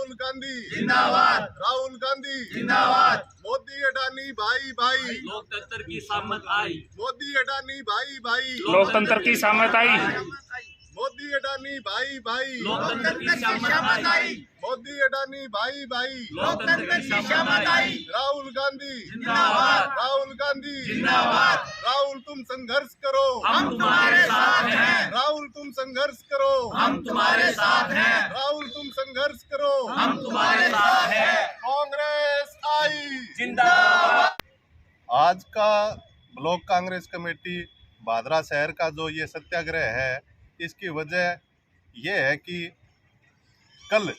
राहुल गांधी जिंदाबाद, राहुल गांधी जिंदाबाद। मोदी अडानी भाई भाई, लोकतंत्र की सामत आई, मोदी अडानी भाई भाई, लोकतंत्र की सामत आई, मोदी अडानी भाई भाई, लोकतंत्र की सामत आई, मोदी अडानी भाई भाई, लोकतंत्र की सामत आई। राहुल गांधी जिंदाबाद, राहुल गांधी जिंदाबाद। राहुल तुम संघर्ष करो, हम तुम्हारे साथ हैं, राहुल तुम संघर्ष करो, हम तुम्हारे साथ हैं, राहुल तुम संघर्ष करो, हम तुम्हारे साथ हैं। कांग्रेस आई। जिंदाबाद। आज का ब्लॉक कांग्रेस कमेटी भादरा शहर का जो ये सत्याग्रह है, इसकी वजह ये है कि कल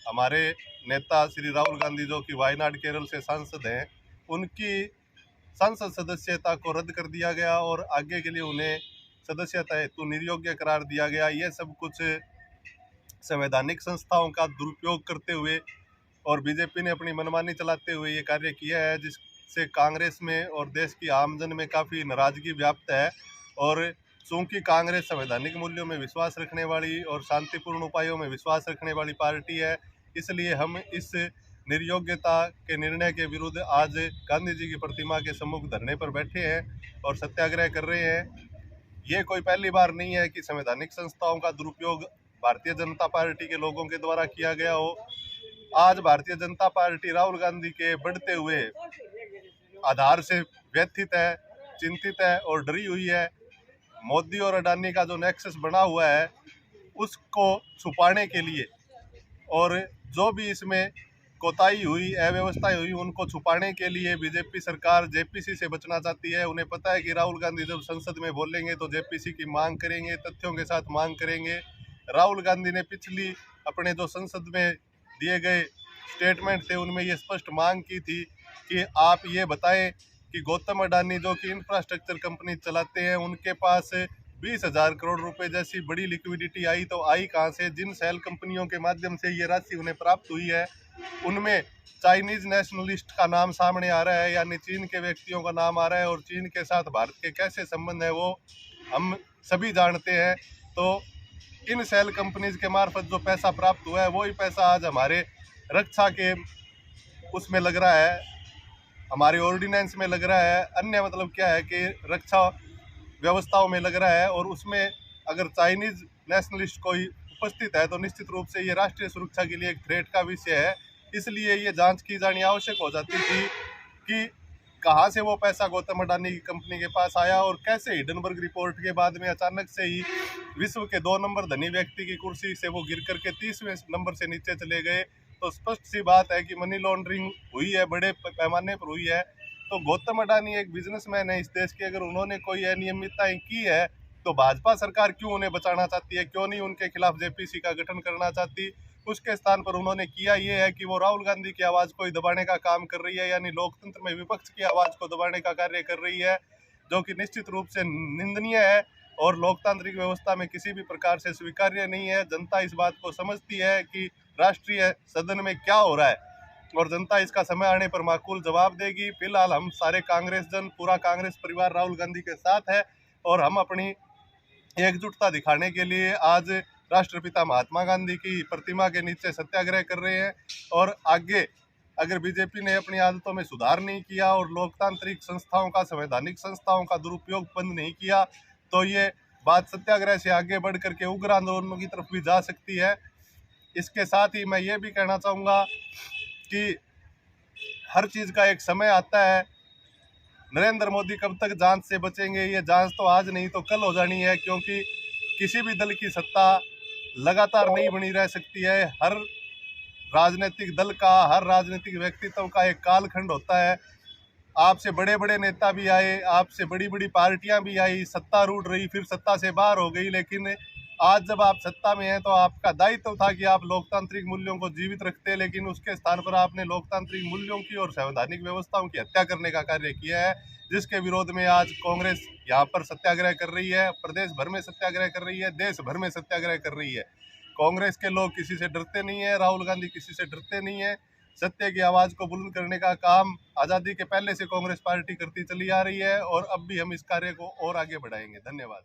हमारे नेता श्री राहुल गांधी जो कि वायनाड केरल से सांसद हैं, उनकी संसद सदस्यता को रद्द कर दिया गया और आगे के लिए उन्हें सदस्यता हेतु निर्योग्य करार दिया गया। ये सब कुछ संवैधानिक संस्थाओं का दुरुपयोग करते हुए और बीजेपी ने अपनी मनमानी चलाते हुए ये कार्य किया है, जिससे कांग्रेस में और देश की आमजन में काफ़ी नाराजगी व्याप्त है। और चूँकि कांग्रेस संवैधानिक मूल्यों में विश्वास रखने वाली और शांतिपूर्ण उपायों में विश्वास रखने वाली पार्टी है, इसलिए हम इस निर्योग्यता के निर्णय के विरुद्ध आज गांधी जी की प्रतिमा के सम्मुख धरने पर बैठे हैं और सत्याग्रह कर रहे हैं। ये कोई पहली बार नहीं है कि संवैधानिक संस्थाओं का दुरुपयोग भारतीय जनता पार्टी के लोगों के द्वारा किया गया हो। आज भारतीय जनता पार्टी राहुल गांधी के बढ़ते हुए आधार से व्यथित है, चिंतित है और डरी हुई है। मोदी और अडानी का जो नेक्सस बना हुआ है, उसको छुपाने के लिए और जो भी इसमें कोताही हुई, अव्यवस्थाएं हुई, उनको छुपाने के लिए बीजेपी सरकार जेपीसी से बचना चाहती है। उन्हें पता है कि राहुल गांधी जब संसद में बोलेंगे तो जेपीसी की मांग करेंगे, तथ्यों के साथ मांग करेंगे। राहुल गांधी ने पिछली अपने जो संसद में दिए गए स्टेटमेंट थे, उनमें ये स्पष्ट मांग की थी कि आप ये बताएं कि गौतम अडानी जो कि इंफ्रास्ट्रक्चर कंपनी चलाते हैं, उनके पास 20,000 करोड़ रुपए जैसी बड़ी लिक्विडिटी आई तो आई कहाँ से? जिन सेल कंपनियों के माध्यम से ये राशि उन्हें प्राप्त हुई है, उनमें चाइनीज नेशनलिस्ट का नाम सामने आ रहा है, यानी चीन के व्यक्तियों का नाम आ रहा है। और चीन के साथ भारत के कैसे संबंध है वो हम सभी जानते हैं। तो इन सेल कंपनीज के मार्फत जो पैसा प्राप्त हुआ है, वही पैसा आज हमारे रक्षा के उसमें लग रहा है, हमारे ऑर्डिनेंस में लग रहा है। अन्य मतलब क्या है कि रक्षा व्यवस्थाओं में लग रहा है। और उसमें अगर चाइनीज नेशनलिस्ट कोई उपस्थित है तो निश्चित रूप से ये राष्ट्रीय सुरक्षा के लिए एक थ्रेट का विषय है। इसलिए ये जांच की जानी आवश्यक हो जाती थी कि कहाँ से वो पैसा गौतम अडानी की कंपनी के पास आया और कैसे हिडनबर्ग रिपोर्ट के बाद में अचानक से ही विश्व के 2 नंबर धनी व्यक्ति की कुर्सी से वो गिर करके 30वें नंबर से नीचे चले गए। तो स्पष्ट सी बात है कि मनी लॉन्ड्रिंग हुई है, बड़े पैमाने पर हुई है। तो गौतम अडानी एक बिजनेसमैन है इस देश के, अगर उन्होंने कोई अनियमितताएं की है तो भाजपा सरकार क्यों उन्हें बचाना चाहती है? क्यों नहीं उनके खिलाफ जेपीसी का गठन करना चाहती? उसके स्थान पर उन्होंने किया ये है कि वो राहुल गांधी की आवाज़ को दबाने का काम कर रही है, यानी लोकतंत्र में विपक्ष की आवाज़ को दबाने का कार्य कर रही है, जो कि निश्चित रूप से निंदनीय है और लोकतांत्रिक व्यवस्था में किसी भी प्रकार से स्वीकार्य नहीं है। जनता इस बात को समझती है कि राष्ट्रीय सदन में क्या हो रहा है और जनता इसका समय आने पर माकूल जवाब देगी। फिलहाल हम सारे कांग्रेस जन, पूरा कांग्रेस परिवार राहुल गांधी के साथ है और हम अपनी एकजुटता दिखाने के लिए आज राष्ट्रपिता महात्मा गांधी की प्रतिमा के नीचे सत्याग्रह कर रहे हैं। और आगे अगर बीजेपी ने अपनी आदतों में सुधार नहीं किया और लोकतांत्रिक संस्थाओं का, संवैधानिक संस्थाओं का दुरुपयोग बंद नहीं किया, तो ये बात सत्याग्रह से आगे बढ़ करके उग्र आंदोलनों की तरफ भी जा सकती है। इसके साथ ही मैं ये भी कहना चाहूँगा कि हर चीज़ का एक समय आता है। नरेंद्र मोदी कब तक जांच से बचेंगे? ये जांच तो आज नहीं तो कल हो जानी है, क्योंकि किसी भी दल की सत्ता लगातार नहीं बनी रह सकती है। हर राजनीतिक दल का, हर राजनीतिक व्यक्तित्व का एक कालखंड होता है। आपसे बड़े बड़े नेता भी आए, आपसे बड़ी बड़ी पार्टियां भी आई, सत्ता रूढ़ रही, फिर सत्ता से बाहर हो गई, लेकिन आज जब आप सत्ता में हैं तो आपका दायित्व था कि आप लोकतांत्रिक मूल्यों को जीवित रखते, लेकिन उसके स्थान पर आपने लोकतांत्रिक मूल्यों की और संवैधानिक व्यवस्थाओं की हत्या करने का कार्य किया है, जिसके विरोध में आज कांग्रेस यहाँ पर सत्याग्रह कर रही है, प्रदेश भर में सत्याग्रह कर रही है, देश भर में सत्याग्रह कर रही है। कांग्रेस के लोग किसी से डरते नहीं है, राहुल गांधी किसी से डरते नहीं है। सत्य की आवाज़ को बुलंद करने का काम आज़ादी के पहले से कांग्रेस पार्टी करती चली आ रही है और अब भी हम इस कार्य को और आगे बढ़ाएंगे। धन्यवाद।